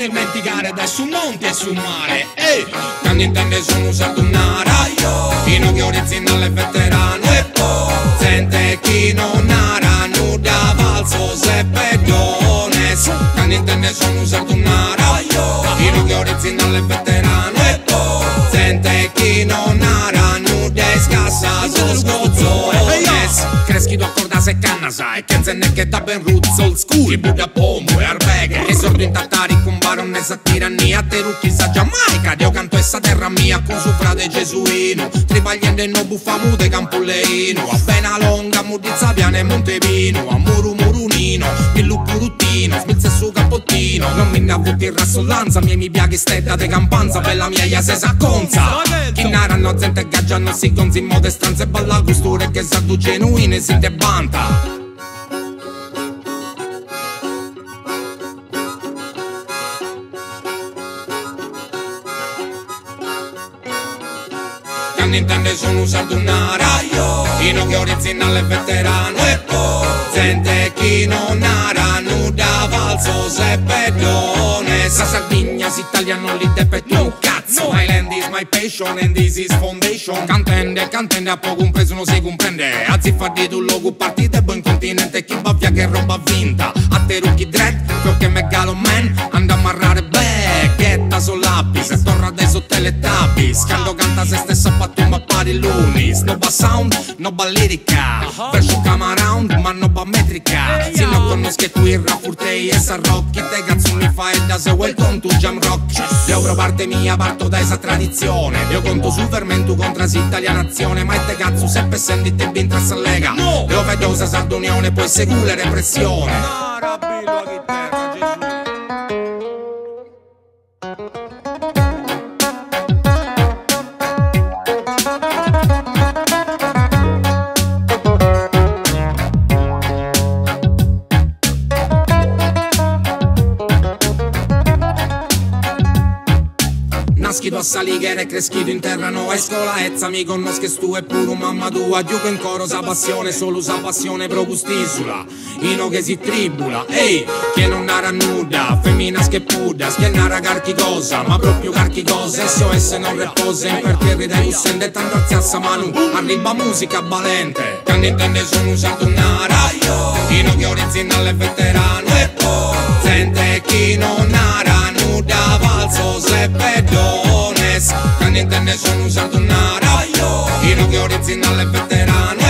dimenticare da su monte e su mare. Ehi, quando intende sono usato un'ara, fino che originale veterano. E poi sente chi non ara, nuda valso se pedones. Quando intende sono usato un'ara, fino che originale veterano. E poi sente chi non ara, nuda e scassa so scozzones. Creschi do accorda se canna sai, che zenne che da ben roots old school. Chi buda pombo e arbeghe, e sordo in tattari con baron esa tirannia. Te rucchi sa Giamaica, io canto essa terra mia con suo frate gesuino. Tribagliende no buffamude campolleino. Appena longa mudizza piane Montevino. A muru murunino, millu puruttino, smilze su capottino. Non mi innavuti in rassollanza, mi piaghi stetta de campanza. Bella mia ia se s'acconza. Chi narano gente gaggiano si gonzi in modestranze. Balla costure che sa tu genuine si te banta. Quando intende sono usato un'ara, fino che originale veterano. E poi sente chi non ara, nuda valso se pedone. Sa Sardegna si italiano li depetto un cazzo. My land is my passion and this is foundation. Cantende a poco un peso non si comprende. A ziffa di tu logo partite buon continente. Chi baffia che roba vinta. A te rucchi dread, più che megalo man. Anda a marrare becchetta sull'api. Se torna dai sotto le tabi. Scando canta se stesso a pattumba pari lunis. No ba sound, no ba lirica. Verso come around, ma no ba metrica. Se non conosci tu il rap furtei e sa rock. Chi te cazzo mi fa e da se welcome to jam rock. Io parte mia, parto da esa tradizione. Io conto sul fermento contra si italianazione. Ma te cazzo seppe senti te bintra sa lega. Io vedo usa Sardonione poi seguire repressione. Nascido a Salighere, crescido in terra no. A scuola ezza mi conosche stu e pure mamma tua. Giuco in coro sa passione, solo sa passione pro gustisula. Ino che si tribula, ehi, che non nara nuda. Femmina che puda, schiennara carchi cosa. Ma proprio carchi cosa, SOS non repose. In per terri dai ussende, tanto alziassa manu. Arriva musica valente, quando intende sono usato un'ara. Ino che originale veterano. E poi sente chi non ara, nuda valso se pedones. Quando intende sono usato un'ara, fino che originale veterano.